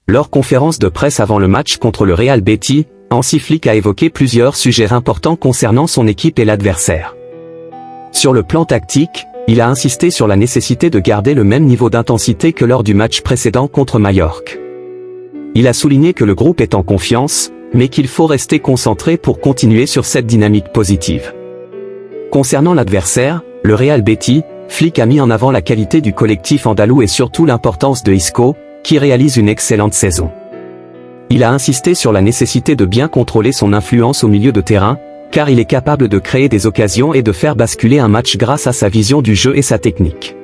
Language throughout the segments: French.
Lors conférence de presse avant le match contre le Real Betis, Hansi Flick a évoqué plusieurs sujets importants concernant son équipe et l'adversaire. Sur le plan tactique, il a insisté sur la nécessité de garder le même niveau d'intensité que lors du match précédent contre Majorque. Il a souligné que le groupe est en confiance, mais qu'il faut rester concentré pour continuer sur cette dynamique positive. Concernant l'adversaire, le Real Betis, Flick a mis en avant la qualité du collectif andalou et surtout l'importance de Isco, qui réalise une excellente saison. Il a insisté sur la nécessité de bien contrôler son influence au milieu de terrain, car il est capable de créer des occasions et de faire basculer un match grâce à sa vision du jeu et sa technique.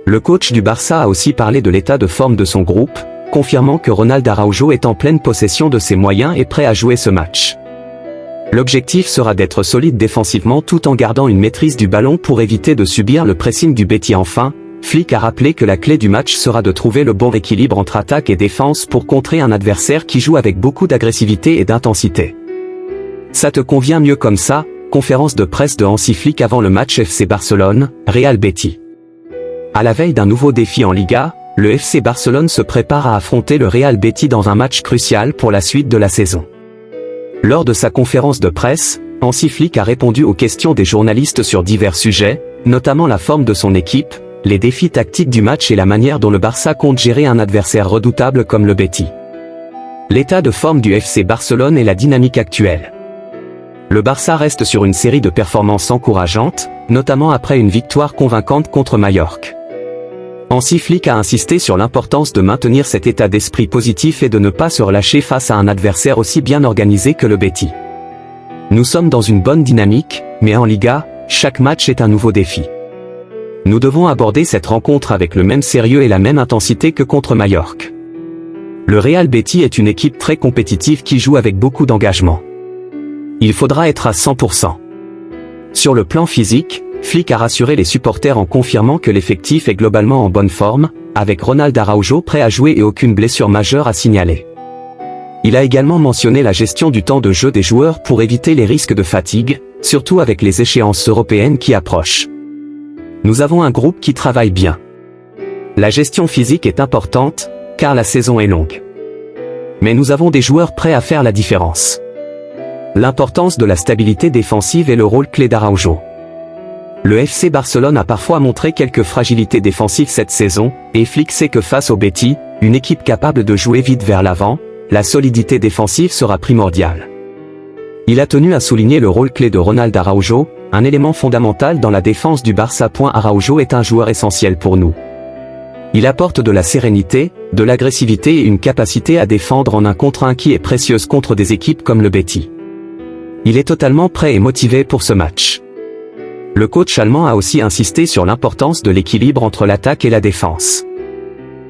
Le coach du Barça a aussi parlé de l'état de forme de son groupe, confirmant que Ronald Araujo est en pleine possession de ses moyens et prêt à jouer ce match. L'objectif sera d'être solide défensivement tout en gardant une maîtrise du ballon pour éviter de subir le pressing du Betis. Enfin, Flick a rappelé que la clé du match sera de trouver le bon équilibre entre attaque et défense pour contrer un adversaire qui joue avec beaucoup d'agressivité et d'intensité. Ça te convient mieux comme ça, conférence de presse de Hansi Flick avant le match FC Barcelone, Real Betis. À la veille d'un nouveau défi en Liga, le FC Barcelone se prépare à affronter le Real Betis dans un match crucial pour la suite de la saison. Lors de sa conférence de presse, Hansi Flick a répondu aux questions des journalistes sur divers sujets, notamment la forme de son équipe, les défis tactiques du match et la manière dont le Barça compte gérer un adversaire redoutable comme le Betis. L'état de forme du FC Barcelone et la dynamique actuelle. Le Barça reste sur une série de performances encourageantes, notamment après une victoire convaincante contre Majorque. Hansi Flick a insisté sur l'importance de maintenir cet état d'esprit positif et de ne pas se relâcher face à un adversaire aussi bien organisé que le Betis. Nous sommes dans une bonne dynamique, mais en Liga, chaque match est un nouveau défi. Nous devons aborder cette rencontre avec le même sérieux et la même intensité que contre Majorque. Le Real Betis est une équipe très compétitive qui joue avec beaucoup d'engagement. Il faudra être à 100%. Sur le plan physique, Flick a rassuré les supporters en confirmant que l'effectif est globalement en bonne forme, avec Ronald Araujo prêt à jouer et aucune blessure majeure à signaler. Il a également mentionné la gestion du temps de jeu des joueurs pour éviter les risques de fatigue, surtout avec les échéances européennes qui approchent. Nous avons un groupe qui travaille bien. La gestion physique est importante, car la saison est longue. Mais nous avons des joueurs prêts à faire la différence. L'importance de la stabilité défensive est le rôle clé d'Araujo. Le FC Barcelone a parfois montré quelques fragilités défensives cette saison, et Flick sait que face au Betis, une équipe capable de jouer vite vers l'avant, la solidité défensive sera primordiale. Il a tenu à souligner le rôle clé de Ronald Araujo, un élément fondamental dans la défense du Barça. Araujo est un joueur essentiel pour nous. Il apporte de la sérénité, de l'agressivité et une capacité à défendre en 1 contre 1 qui est précieuse contre des équipes comme le Betis. Il est totalement prêt et motivé pour ce match. Le coach allemand a aussi insisté sur l'importance de l'équilibre entre l'attaque et la défense.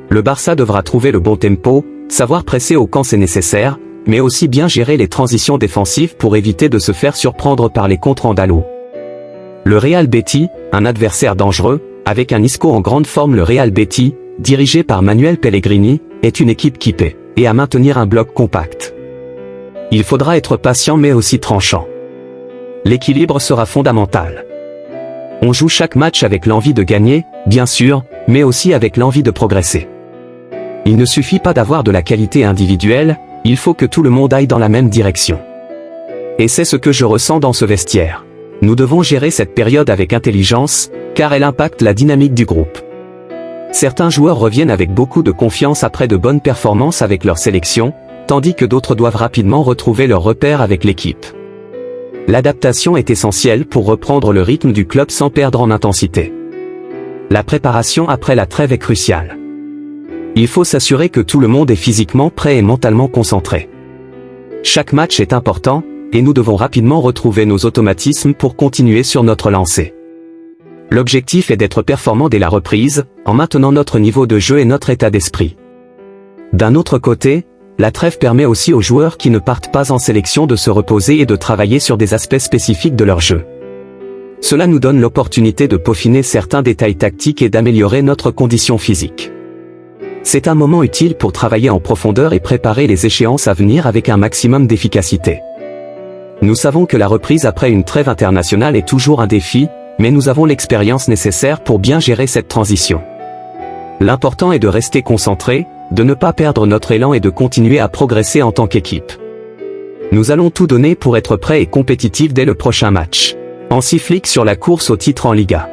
Le Barça devra trouver le bon tempo, savoir presser quand c'est nécessaire, mais aussi bien gérer les transitions défensives pour éviter de se faire surprendre par les contres andalous. Le Real Betis, un adversaire dangereux, avec un Isco en grande forme. Le Real Betis, dirigé par Manuel Pellegrini, est une équipe qui paie, et à maintenir un bloc compact. Il faudra être patient mais aussi tranchant. L'équilibre sera fondamental. On joue chaque match avec l'envie de gagner, bien sûr, mais aussi avec l'envie de progresser. Il ne suffit pas d'avoir de la qualité individuelle, il faut que tout le monde aille dans la même direction. Et c'est ce que je ressens dans ce vestiaire. Nous devons gérer cette période avec intelligence, car elle impacte la dynamique du groupe. Certains joueurs reviennent avec beaucoup de confiance après de bonnes performances avec leur sélection, tandis que d'autres doivent rapidement retrouver leurs repères avec l'équipe. L'adaptation est essentielle pour reprendre le rythme du club sans perdre en intensité. La préparation après la trêve est cruciale. Il faut s'assurer que tout le monde est physiquement prêt et mentalement concentré. Chaque match est important, et nous devons rapidement retrouver nos automatismes pour continuer sur notre lancée. L'objectif est d'être performant dès la reprise, en maintenant notre niveau de jeu et notre état d'esprit. D'un autre côté, la trêve permet aussi aux joueurs qui ne partent pas en sélection de se reposer et de travailler sur des aspects spécifiques de leur jeu. Cela nous donne l'opportunité de peaufiner certains détails tactiques et d'améliorer notre condition physique. C'est un moment utile pour travailler en profondeur et préparer les échéances à venir avec un maximum d'efficacité. Nous savons que la reprise après une trêve internationale est toujours un défi, mais nous avons l'expérience nécessaire pour bien gérer cette transition. L'important est de rester concentré, de ne pas perdre notre élan et de continuer à progresser en tant qu'équipe. Nous allons tout donner pour être prêts et compétitifs dès le prochain match. Hansi Flick sur la course au titre en Liga.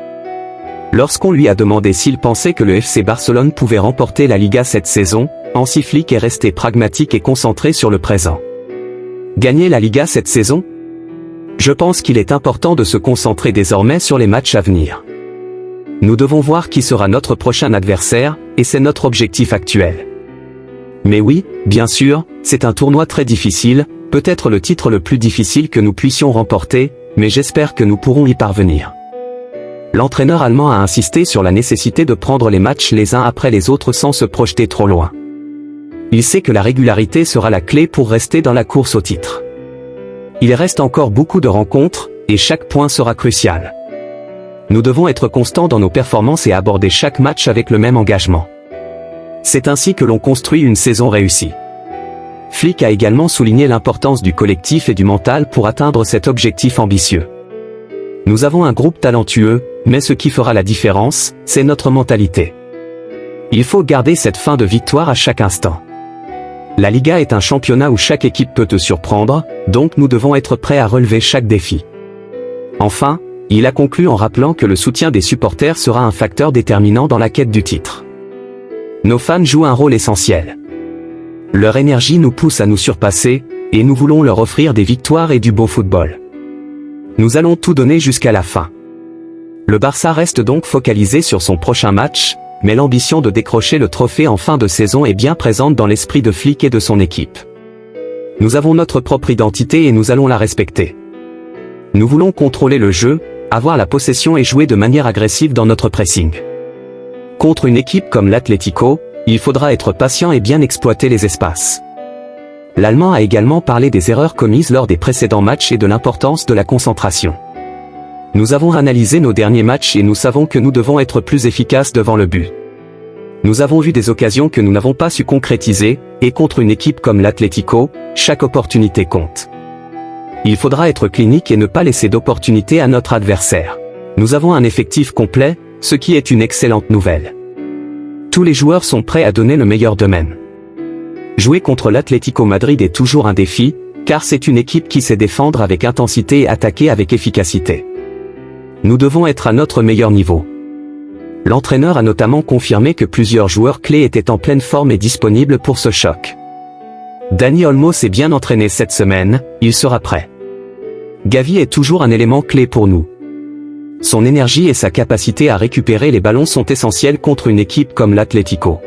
Lorsqu'on lui a demandé s'il pensait que le FC Barcelone pouvait remporter la Liga cette saison, Hansi Flick est resté pragmatique et concentré sur le présent. Gagner la Liga cette saison? Je pense qu'il est important de se concentrer désormais sur les matchs à venir. Nous devons voir qui sera notre prochain adversaire, et c'est notre objectif actuel. Mais oui, bien sûr, c'est un tournoi très difficile, peut-être le titre le plus difficile que nous puissions remporter, mais j'espère que nous pourrons y parvenir. L'entraîneur allemand a insisté sur la nécessité de prendre les matchs les uns après les autres sans se projeter trop loin. Il sait que la régularité sera la clé pour rester dans la course au titre. Il reste encore beaucoup de rencontres, et chaque point sera crucial. Nous devons être constants dans nos performances et aborder chaque match avec le même engagement. C'est ainsi que l'on construit une saison réussie. Flick a également souligné l'importance du collectif et du mental pour atteindre cet objectif ambitieux. Nous avons un groupe talentueux, mais ce qui fera la différence, c'est notre mentalité. Il faut garder cette faim de victoire à chaque instant. La Liga est un championnat où chaque équipe peut te surprendre, donc nous devons être prêts à relever chaque défi. Enfin, il a conclu en rappelant que le soutien des supporters sera un facteur déterminant dans la quête du titre. Nos fans jouent un rôle essentiel. Leur énergie nous pousse à nous surpasser, et nous voulons leur offrir des victoires et du beau football. Nous allons tout donner jusqu'à la fin. Le Barça reste donc focalisé sur son prochain match, mais l'ambition de décrocher le trophée en fin de saison est bien présente dans l'esprit de Flick et de son équipe. Nous avons notre propre identité et nous allons la respecter. Nous voulons contrôler le jeu, avoir la possession et jouer de manière agressive dans notre pressing. Contre une équipe comme l'Atlético, il faudra être patient et bien exploiter les espaces. L'Allemand a également parlé des erreurs commises lors des précédents matchs et de l'importance de la concentration. Nous avons analysé nos derniers matchs et nous savons que nous devons être plus efficaces devant le but. Nous avons vu des occasions que nous n'avons pas su concrétiser, et contre une équipe comme l'Atlético, chaque opportunité compte. Il faudra être clinique et ne pas laisser d'opportunité à notre adversaire. Nous avons un effectif complet, ce qui est une excellente nouvelle. Tous les joueurs sont prêts à donner le meilleur d'eux-mêmes. Jouer contre l'Atlético Madrid est toujours un défi, car c'est une équipe qui sait défendre avec intensité et attaquer avec efficacité. Nous devons être à notre meilleur niveau. L'entraîneur a notamment confirmé que plusieurs joueurs clés étaient en pleine forme et disponibles pour ce choc. Dani Olmo s'est bien entraîné cette semaine, il sera prêt. Gavi est toujours un élément clé pour nous. Son énergie et sa capacité à récupérer les ballons sont essentiels contre une équipe comme l'Atlético.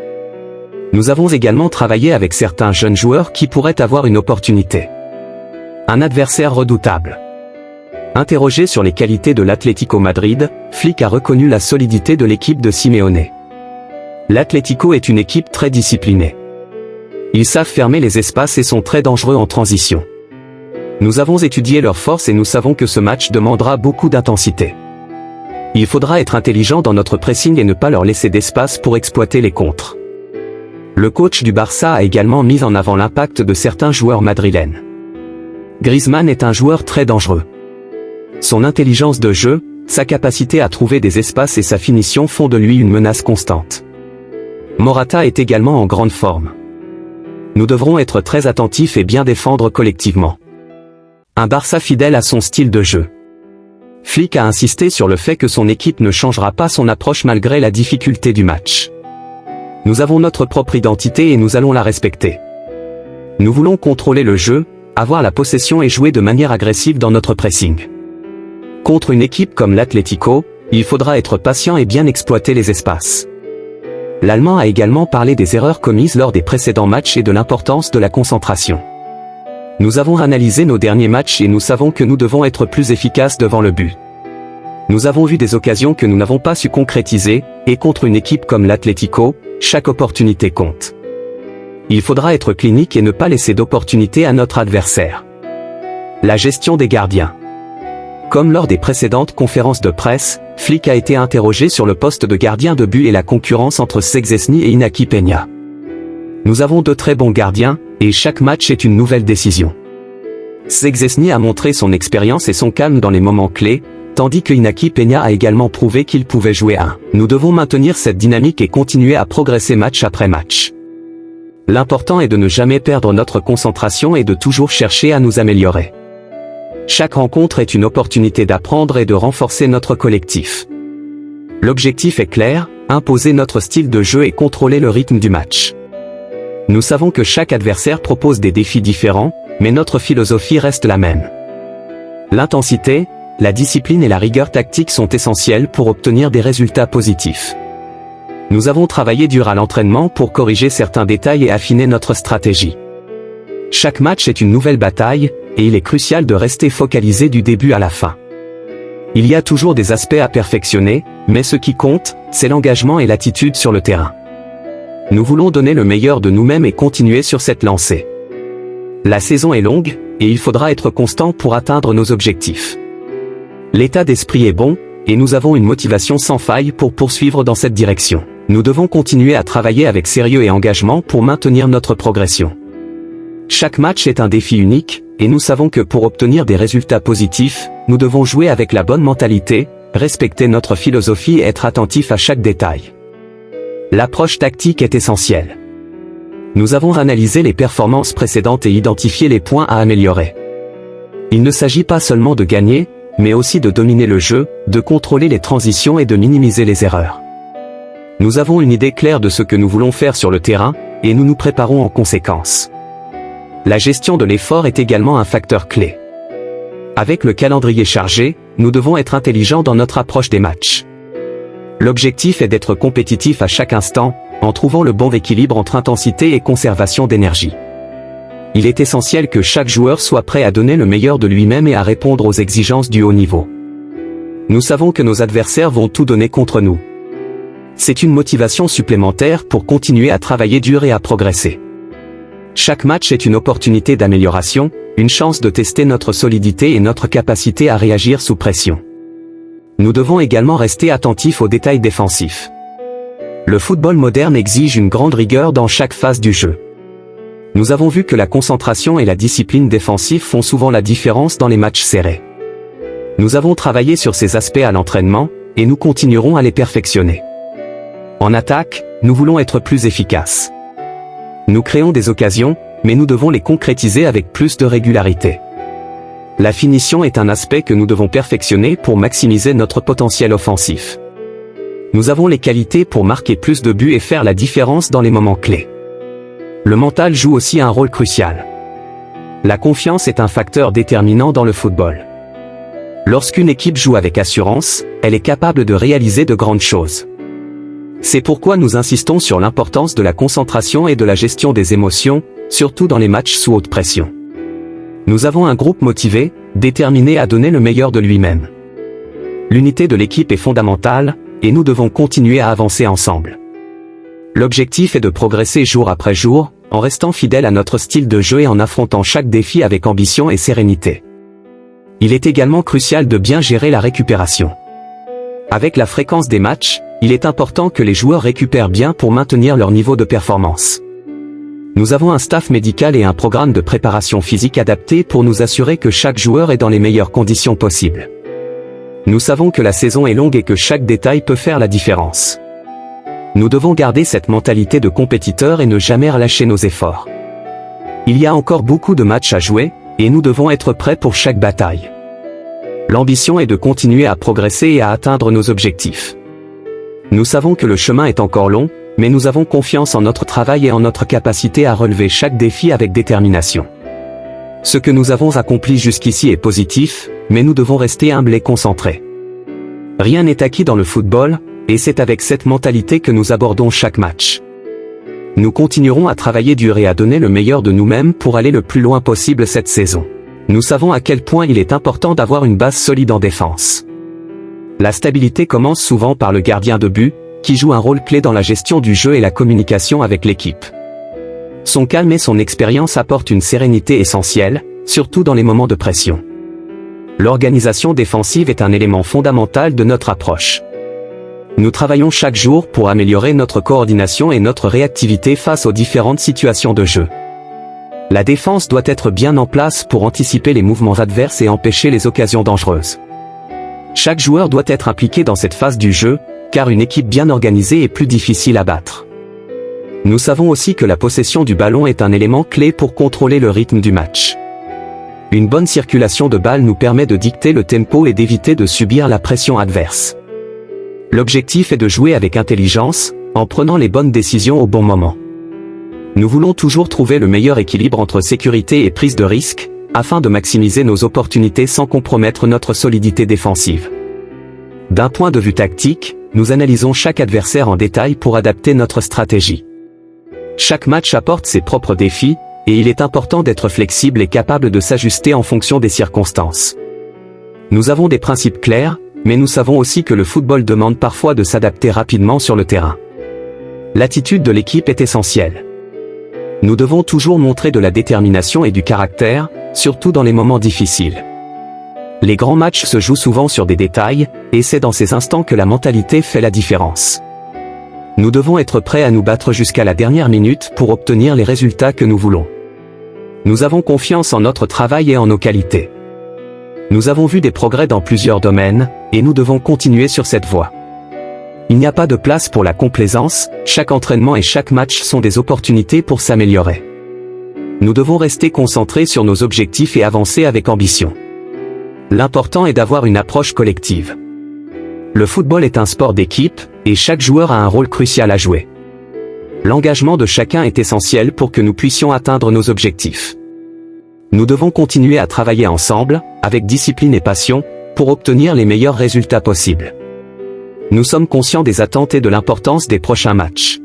Nous avons également travaillé avec certains jeunes joueurs qui pourraient avoir une opportunité. Un adversaire redoutable. Interrogé sur les qualités de l'Atlético Madrid, Flick a reconnu la solidité de l'équipe de Simeone. L'Atlético est une équipe très disciplinée. Ils savent fermer les espaces et sont très dangereux en transition. Nous avons étudié leurs forces et nous savons que ce match demandera beaucoup d'intensité. Il faudra être intelligent dans notre pressing et ne pas leur laisser d'espace pour exploiter les contres. Le coach du Barça a également mis en avant l'impact de certains joueurs madrilènes. Griezmann est un joueur très dangereux. Son intelligence de jeu, sa capacité à trouver des espaces et sa finition font de lui une menace constante. Morata est également en grande forme. Nous devrons être très attentifs et bien défendre collectivement. Un Barça fidèle à son style de jeu. Flick a insisté sur le fait que son équipe ne changera pas son approche malgré la difficulté du match. Nous avons notre propre identité et nous allons la respecter. Nous voulons contrôler le jeu, avoir la possession et jouer de manière agressive dans notre pressing. Contre une équipe comme l'Atlético, il faudra être patient et bien exploiter les espaces. L'Allemand a également parlé des erreurs commises lors des précédents matchs et de l'importance de la concentration. Nous avons analysé nos derniers matchs et nous savons que nous devons être plus efficaces devant le but. Nous avons vu des occasions que nous n'avons pas su concrétiser, et contre une équipe comme l'Atlético, chaque opportunité compte. Il faudra être clinique et ne pas laisser d'opportunité à notre adversaire. La gestion des gardiens. Comme lors des précédentes conférences de presse, Flick a été interrogé sur le poste de gardien de but et la concurrence entre Szczęsny et Iñaki Peña. Nous avons de très bons gardiens, et chaque match est une nouvelle décision. Szczęsny a montré son expérience et son calme dans les moments clés, tandis que Iñaki Peña a également prouvé qu'il pouvait jouer un. Nous devons maintenir cette dynamique et continuer à progresser match après match. L'important est de ne jamais perdre notre concentration et de toujours chercher à nous améliorer. Chaque rencontre est une opportunité d'apprendre et de renforcer notre collectif. L'objectif est clair, imposer notre style de jeu et contrôler le rythme du match. Nous savons que chaque adversaire propose des défis différents, mais notre philosophie reste la même. L'intensité, la discipline et la rigueur tactique sont essentielles pour obtenir des résultats positifs. Nous avons travaillé dur à l'entraînement pour corriger certains détails et affiner notre stratégie. Chaque match est une nouvelle bataille, et il est crucial de rester focalisé du début à la fin. Il y a toujours des aspects à perfectionner, mais ce qui compte, c'est l'engagement et l'attitude sur le terrain. Nous voulons donner le meilleur de nous-mêmes et continuer sur cette lancée. La saison est longue, et il faudra être constant pour atteindre nos objectifs. L'état d'esprit est bon, et nous avons une motivation sans faille pour poursuivre dans cette direction. Nous devons continuer à travailler avec sérieux et engagement pour maintenir notre progression. Chaque match est un défi unique, et nous savons que pour obtenir des résultats positifs, nous devons jouer avec la bonne mentalité, respecter notre philosophie et être attentifs à chaque détail. L'approche tactique est essentielle. Nous avons analysé les performances précédentes et identifié les points à améliorer. Il ne s'agit pas seulement de gagner, mais aussi de dominer le jeu, de contrôler les transitions et de minimiser les erreurs. Nous avons une idée claire de ce que nous voulons faire sur le terrain, et nous nous préparons en conséquence. La gestion de l'effort est également un facteur clé. Avec le calendrier chargé, nous devons être intelligents dans notre approche des matchs. L'objectif est d'être compétitif à chaque instant, en trouvant le bon équilibre entre intensité et conservation d'énergie. Il est essentiel que chaque joueur soit prêt à donner le meilleur de lui-même et à répondre aux exigences du haut niveau. Nous savons que nos adversaires vont tout donner contre nous. C'est une motivation supplémentaire pour continuer à travailler dur et à progresser. Chaque match est une opportunité d'amélioration, une chance de tester notre solidité et notre capacité à réagir sous pression. Nous devons également rester attentifs aux détails défensifs. Le football moderne exige une grande rigueur dans chaque phase du jeu. Nous avons vu que la concentration et la discipline défensive font souvent la différence dans les matchs serrés. Nous avons travaillé sur ces aspects à l'entraînement, et nous continuerons à les perfectionner. En attaque, nous voulons être plus efficaces. Nous créons des occasions, mais nous devons les concrétiser avec plus de régularité. La finition est un aspect que nous devons perfectionner pour maximiser notre potentiel offensif. Nous avons les qualités pour marquer plus de buts et faire la différence dans les moments clés. Le mental joue aussi un rôle crucial. La confiance est un facteur déterminant dans le football. Lorsqu'une équipe joue avec assurance, elle est capable de réaliser de grandes choses. C'est pourquoi nous insistons sur l'importance de la concentration et de la gestion des émotions, surtout dans les matchs sous haute pression. Nous avons un groupe motivé, déterminé à donner le meilleur de lui-même. L'unité de l'équipe est fondamentale, et nous devons continuer à avancer ensemble. L'objectif est de progresser jour après jour, en restant fidèle à notre style de jeu et en affrontant chaque défi avec ambition et sérénité. Il est également crucial de bien gérer la récupération. Avec la fréquence des matchs, il est important que les joueurs récupèrent bien pour maintenir leur niveau de performance. Nous avons un staff médical et un programme de préparation physique adapté pour nous assurer que chaque joueur est dans les meilleures conditions possibles. Nous savons que la saison est longue et que chaque détail peut faire la différence. Nous devons garder cette mentalité de compétiteur et ne jamais relâcher nos efforts. Il y a encore beaucoup de matchs à jouer, et nous devons être prêts pour chaque bataille. L'ambition est de continuer à progresser et à atteindre nos objectifs. Nous savons que le chemin est encore long, mais nous avons confiance en notre travail et en notre capacité à relever chaque défi avec détermination. Ce que nous avons accompli jusqu'ici est positif, mais nous devons rester humbles et concentrés. Rien n'est acquis dans le football, et c'est avec cette mentalité que nous abordons chaque match. Nous continuerons à travailler dur et à donner le meilleur de nous-mêmes pour aller le plus loin possible cette saison. Nous savons à quel point il est important d'avoir une base solide en défense. La stabilité commence souvent par le gardien de but, qui joue un rôle clé dans la gestion du jeu et la communication avec l'équipe. Son calme et son expérience apportent une sérénité essentielle, surtout dans les moments de pression. L'organisation défensive est un élément fondamental de notre approche. Nous travaillons chaque jour pour améliorer notre coordination et notre réactivité face aux différentes situations de jeu. La défense doit être bien en place pour anticiper les mouvements adverses et empêcher les occasions dangereuses. Chaque joueur doit être impliqué dans cette phase du jeu, car une équipe bien organisée est plus difficile à battre. Nous savons aussi que la possession du ballon est un élément clé pour contrôler le rythme du match. Une bonne circulation de balle nous permet de dicter le tempo et d'éviter de subir la pression adverse. L'objectif est de jouer avec intelligence, en prenant les bonnes décisions au bon moment. Nous voulons toujours trouver le meilleur équilibre entre sécurité et prise de risque, afin de maximiser nos opportunités sans compromettre notre solidité défensive. D'un point de vue tactique, nous analysons chaque adversaire en détail pour adapter notre stratégie. Chaque match apporte ses propres défis, et il est important d'être flexible et capable de s'ajuster en fonction des circonstances. Nous avons des principes clairs, mais nous savons aussi que le football demande parfois de s'adapter rapidement sur le terrain. L'attitude de l'équipe est essentielle. Nous devons toujours montrer de la détermination et du caractère, surtout dans les moments difficiles. Les grands matchs se jouent souvent sur des détails, et c'est dans ces instants que la mentalité fait la différence. Nous devons être prêts à nous battre jusqu'à la dernière minute pour obtenir les résultats que nous voulons. Nous avons confiance en notre travail et en nos qualités. Nous avons vu des progrès dans plusieurs domaines, et nous devons continuer sur cette voie. Il n'y a pas de place pour la complaisance, chaque entraînement et chaque match sont des opportunités pour s'améliorer. Nous devons rester concentrés sur nos objectifs et avancer avec ambition. L'important est d'avoir une approche collective. Le football est un sport d'équipe, et chaque joueur a un rôle crucial à jouer. L'engagement de chacun est essentiel pour que nous puissions atteindre nos objectifs. Nous devons continuer à travailler ensemble, avec discipline et passion, pour obtenir les meilleurs résultats possibles. Nous sommes conscients des attentes et de l'importance des prochains matchs.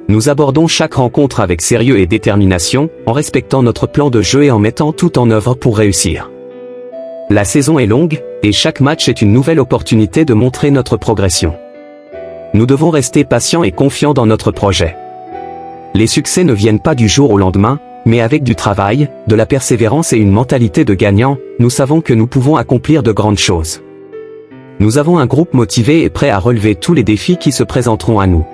Nous abordons chaque rencontre avec sérieux et détermination, en respectant notre plan de jeu et en mettant tout en œuvre pour réussir. La saison est longue, et chaque match est une nouvelle opportunité de montrer notre progression. Nous devons rester patients et confiants dans notre projet. Les succès ne viennent pas du jour au lendemain, mais avec du travail, de la persévérance et une mentalité de gagnant, nous savons que nous pouvons accomplir de grandes choses. Nous avons un groupe motivé et prêt à relever tous les défis qui se présenteront à nous.